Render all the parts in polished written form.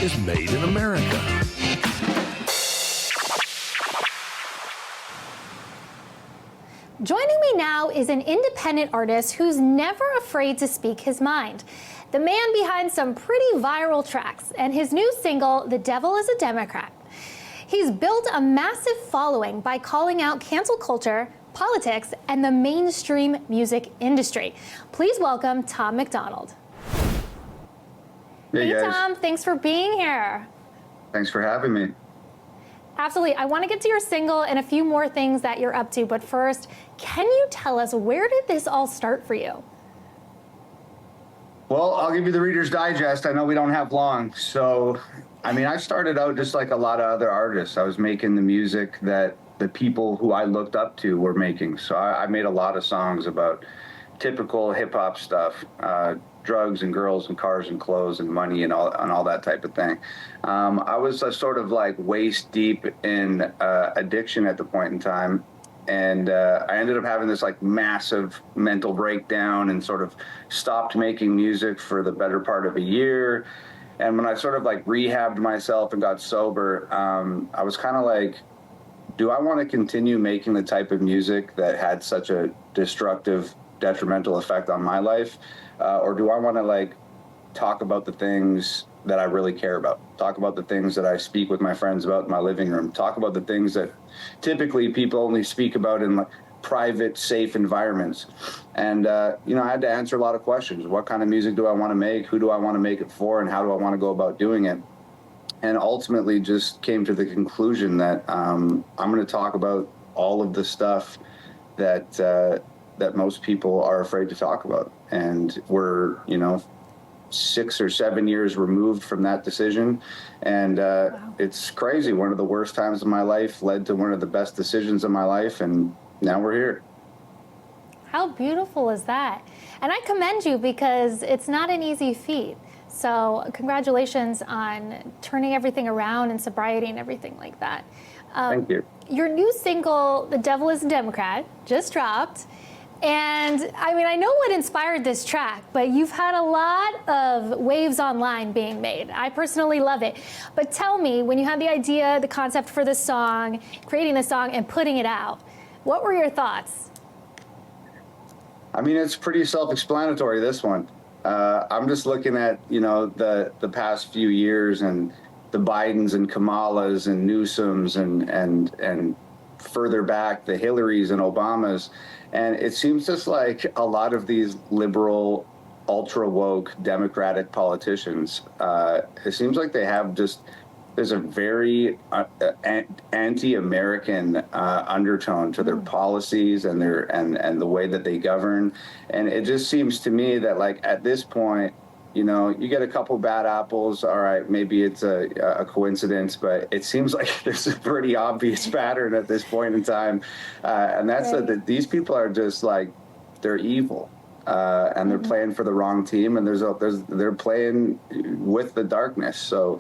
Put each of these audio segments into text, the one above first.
is made in America. Joining me now is an independent artist who's never afraid to speak his mind. The man behind some pretty viral tracks and his new single, The Devil is a Democrat. He's built a massive following by calling out cancel culture, politics, and the mainstream music industry. Please welcome Tom McDonald. Hey guys. Tom, thanks for being here. Thanks for having me. Absolutely. I want to get to your single and a few more things that you're up to, but first, can you tell us, where did this all start for you? Well, I'll give you the Reader's Digest. I know we don't have long. So, I started out just like a lot of other artists. I was making the music that the people who I looked up to were making. So I made a lot of songs about typical hip hop stuff, drugs and girls and cars and clothes and money and all that type of thing. I was sort of like waist deep in addiction at the point in time. And I ended up having this like massive mental breakdown and sort of stopped making music for the better part of a year. And when I sort of like rehabbed myself and got sober, I was kind of like, do I want to continue making the type of music that had such a destructive, detrimental effect on my life? Or do I want to like talk about the things that I really care about, talk about the things that I speak with my friends about in my living room, talk about the things that typically people only speak about in like private, safe environments. And, I had to answer a lot of questions. What kind of music do I want to make? Who do I want to make it for? And how do I want to go about doing it? And ultimately just came to the conclusion that I'm going to talk about all of the stuff that that most people are afraid to talk about. And we're, 6 or 7 years removed from that decision. And wow. It's crazy. One of the worst times of my life led to one of the best decisions of my life. And now we're here. How beautiful is that? And I commend you because it's not an easy feat. So congratulations on turning everything around and sobriety and everything like that. Thank you. Your new single, The Devil is a Democrat, just dropped. And I know what inspired this track, but you've had a lot of waves online being made. I personally love it. But tell me, when you had the idea, the concept for this song, creating the song and putting it out, what were your thoughts? It's pretty self-explanatory, this one. I'm just looking at, the past few years and the Bidens and Kamalas and Newsoms and further back, the Hillarys and Obamas. And it seems just like a lot of these liberal, ultra-woke Democratic politicians, it seems like they have there's a very anti-American undertone to their policies and and the way that they govern. And it just seems to me that like at this point, you get a couple bad apples. All right, maybe it's a coincidence, but it seems like there's a pretty obvious pattern at this point in time. And that's right. That these people are just like, they're evil. And they're playing for the wrong team, and they're playing with the darkness. So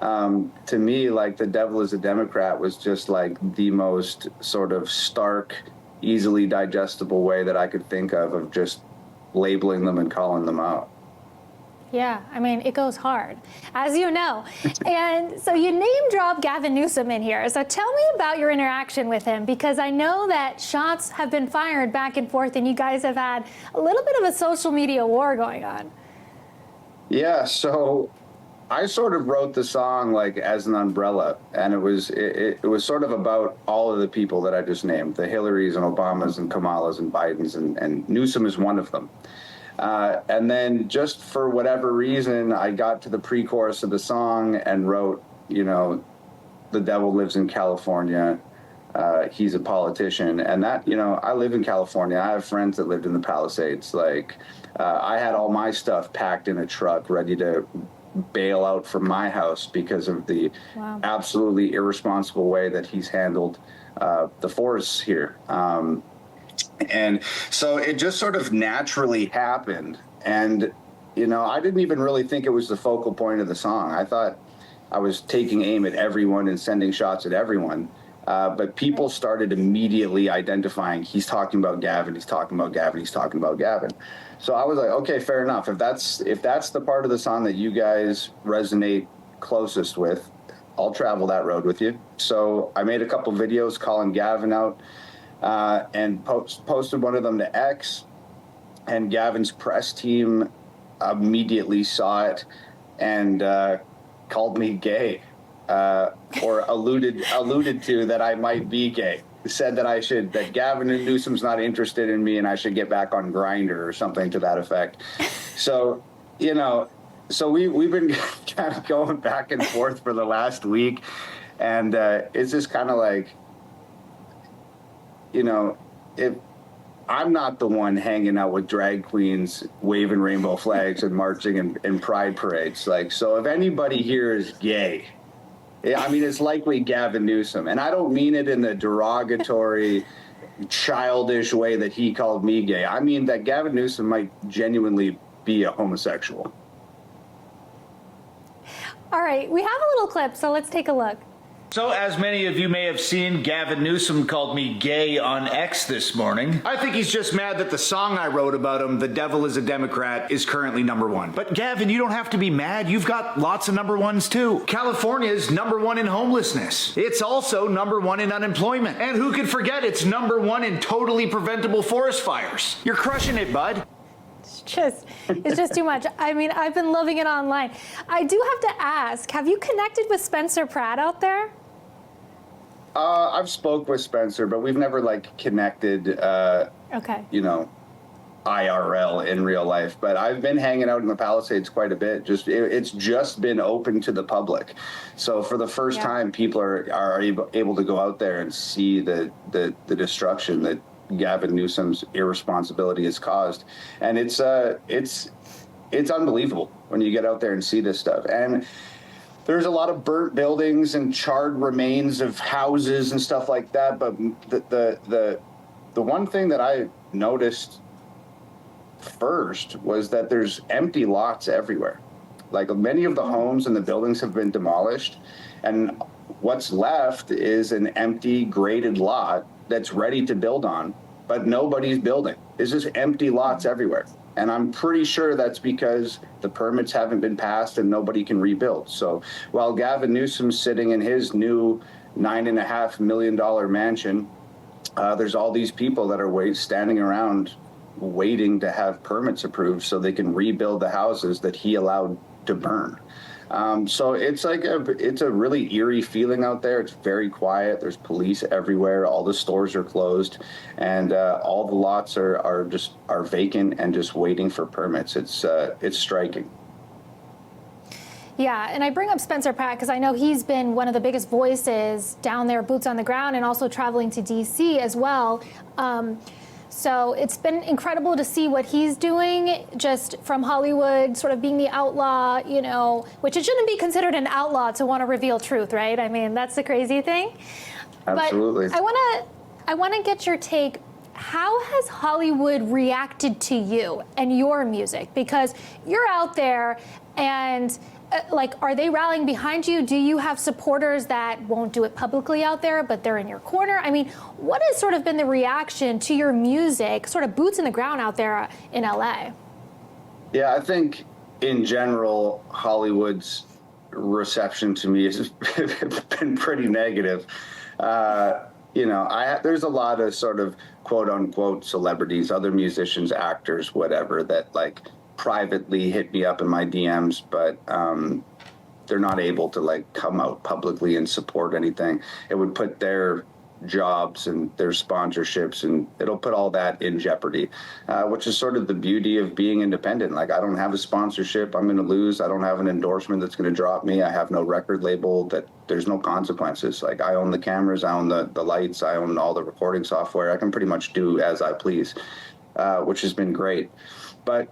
to me, like The Devil is a Democrat was just like the most sort of stark, easily digestible way that I could think of just labeling them and calling them out. Yeah, it goes hard, as you know. And so you name drop Gavin Newsom in here. So tell me about your interaction with him, because I know that shots have been fired back and forth and you guys have had a little bit of a social media war going on. Yeah, so I sort of wrote the song like as an umbrella, and it was sort of about all of the people that I just named, the Hillarys and Obamas and Kamalas and Bidens, and Newsom is one of them. And then just for whatever reason, I got to the pre-chorus of the song and wrote, the devil lives in California. He's a politician. And that, I live in California. I have friends that lived in the Palisades. Like, I had all my stuff packed in a truck ready to bail out from my house because of the absolutely irresponsible way that he's handled the forests here. And so it just sort of naturally happened. And, I didn't even really think it was the focal point of the song. I thought I was taking aim at everyone and sending shots at everyone. But people started immediately identifying, he's talking about Gavin, he's talking about Gavin, he's talking about Gavin. So I was like, okay, fair enough. If that's the part of the song that you guys resonate closest with, I'll travel that road with you. So I made a couple videos calling Gavin out and posted one of them to X, and Gavin's press team immediately saw it and called me gay, or alluded to that I might be gay. Said that Gavin Newsom's not interested in me and I should get back on Grindr or something to that effect. So, we've been kind of going back and forth for the last week, and it's just kind of like, if I'm not the one hanging out with drag queens, waving rainbow flags and marching in pride parades, so if anybody here is gay, I mean, it's likely Gavin Newsom. And I don't mean it in the derogatory, childish way that he called me gay. I mean that Gavin Newsom might genuinely be a homosexual. All right, we have a little clip, so let's take a look. So, as many of you may have seen, Gavin Newsom called me gay on X this morning. I think he's just mad that the song I wrote about him, The Devil is a Democrat, is currently #1. But Gavin, you don't have to be mad. You've got lots of #1s too. California's #1 in homelessness. It's also #1 in unemployment. And who could forget it's #1 in totally preventable forest fires. You're crushing it, bud. It's just too much. I mean, I've been loving it online. I do have to ask, have you connected with Spencer Pratt out there? I've spoke with Spencer, but we've never connected, Okay. IRL in real life. But I've been hanging out in the Palisades quite a bit. It's just been open to the public. So for the first time, people are able to go out there and see the destruction that Gavin Newsom's irresponsibility has caused. And it's unbelievable when you get out there and see this stuff. And there's a lot of burnt buildings and charred remains of houses and stuff like that. But the one thing that I noticed first was that there's empty lots everywhere. Many of the homes and the buildings have been demolished, and what's left is an empty graded lot that's ready to build on, but nobody's building. There's just empty lots everywhere. And I'm pretty sure that's because the permits haven't been passed and nobody can rebuild. So while Gavin Newsom's sitting in his new $9.5 million mansion, there's all these people that are standing around waiting to have permits approved so they can rebuild the houses that he allowed to burn. So it's a really eerie feeling out there. It's very quiet. There's police everywhere. All the stores are closed, and all the lots are vacant and just waiting for permits. It's striking. Yeah, and I bring up Spencer Pratt because I know he's been one of the biggest voices down there, boots on the ground, and also traveling to D.C. as well. So it's been incredible to see what he's doing just from Hollywood, sort of being the outlaw, which it shouldn't be considered an outlaw to want to reveal truth, right? I mean, that's the crazy thing. Absolutely. But I want to get your take. How has Hollywood reacted to you and your music? Because you're out there and are they rallying behind you? Do you have supporters that won't do it publicly out there, but they're in your corner? I mean, what has sort of been the reaction to your music, sort of boots in the ground out there in LA? Yeah, I think in general, Hollywood's reception to me has been pretty negative. There's a lot of sort of quote unquote celebrities, other musicians, actors, whatever, that privately hit me up in my DMs, but they're not able to come out publicly and support anything. It would put their jobs and their sponsorships, and it'll put all that in jeopardy, which is sort of the beauty of being independent. I don't have a sponsorship I'm going to lose. I don't have an endorsement that's going to drop me. I have no record label. That there's no consequences. I own the cameras, I own the lights, I own all the recording software. I can pretty much do as I please, which has been great. But,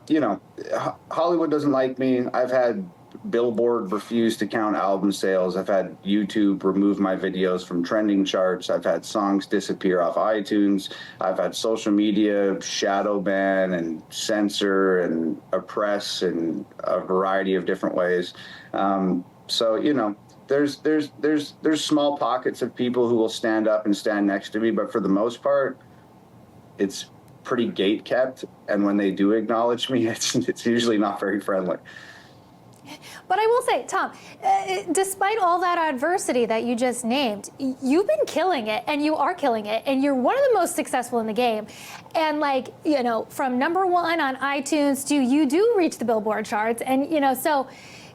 Hollywood doesn't like me. I've had Billboard refuse to count album sales. I've had YouTube remove my videos from trending charts. I've had songs disappear off iTunes. I've had social media shadow ban and censor and oppress in a variety of different ways. There's small pockets of people who will stand up and stand next to me, but for the most part, it's pretty gate kept, and when they do acknowledge me, it's usually not very friendly. But I will say, Tom, despite all that adversity that you just named, you've been killing it, and you are killing it, and you're one of the most successful in the game. And like, you know, from #1 on iTunes to you do reach the Billboard charts, and you know, so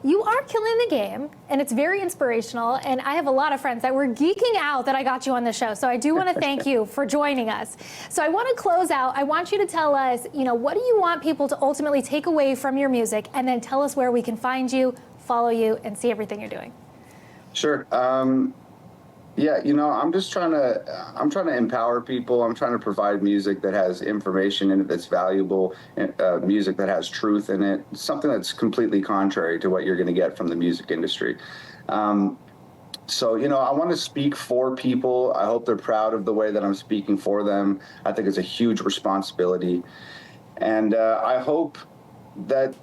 you are killing the game, and it's very inspirational. And I have a lot of friends that were geeking out that I got you on the show. So I do want to thank you for joining us. So I want to close out. I want you to tell us, you know, what do you want people to ultimately take away from your music, and then tell us where we can find you, follow you, and see everything you're doing. Sure. Yeah, you know, I'm trying to empower people. I'm trying to provide music that has information in it that's valuable, music that has truth in it, something that's completely contrary to what you're going to get from the music industry. So, you know, I want to speak for people. I hope they're proud of the way that I'm speaking for them. I think it's a huge responsibility. And I hope that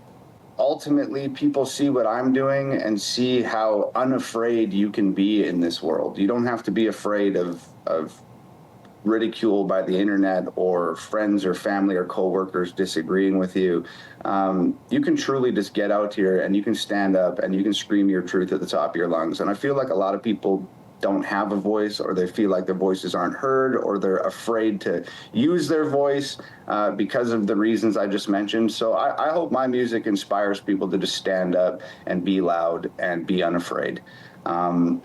ultimately people see what I'm doing and see how unafraid you can be in this world. You don't have to be afraid of ridicule by the internet or friends or family or coworkers disagreeing with you. You can truly just get out here and you can stand up and you can scream your truth at the top of your lungs. And I feel like a lot of people don't have a voice, or they feel like their voices aren't heard, or they're afraid to use their voice because of the reasons I just mentioned. So I hope my music inspires people to just stand up and be loud and be unafraid. And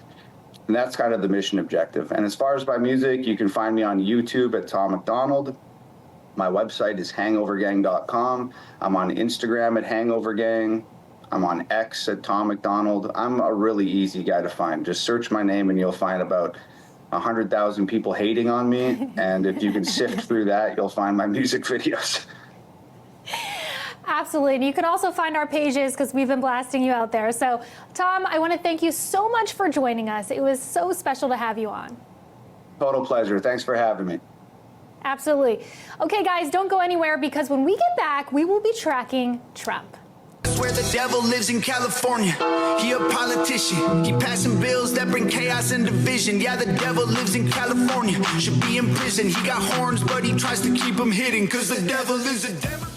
that's kind of the mission objective. And as far as my music, you can find me on YouTube at Tom McDonald. My website is hangovergang.com. I'm on Instagram at hangovergang. I'm on X at Tom McDonald. I'm a really easy guy to find. Just search my name and you'll find about 100,000 people hating on me. And if you can sift through that, you'll find my music videos. Absolutely. And you can also find our pages because we've been blasting you out there. So, Tom, I want to thank you so much for joining us. It was so special to have you on. Total pleasure. Thanks for having me. Absolutely. Okay, guys, don't go anywhere, because when we get back, we will be tracking Trump. Where the devil lives in California. He a politician. He passing bills that bring chaos and division. Yeah, the devil lives in California. Should be in prison. He got horns, but he tries to keep them hidden. Cause the devil is a devil.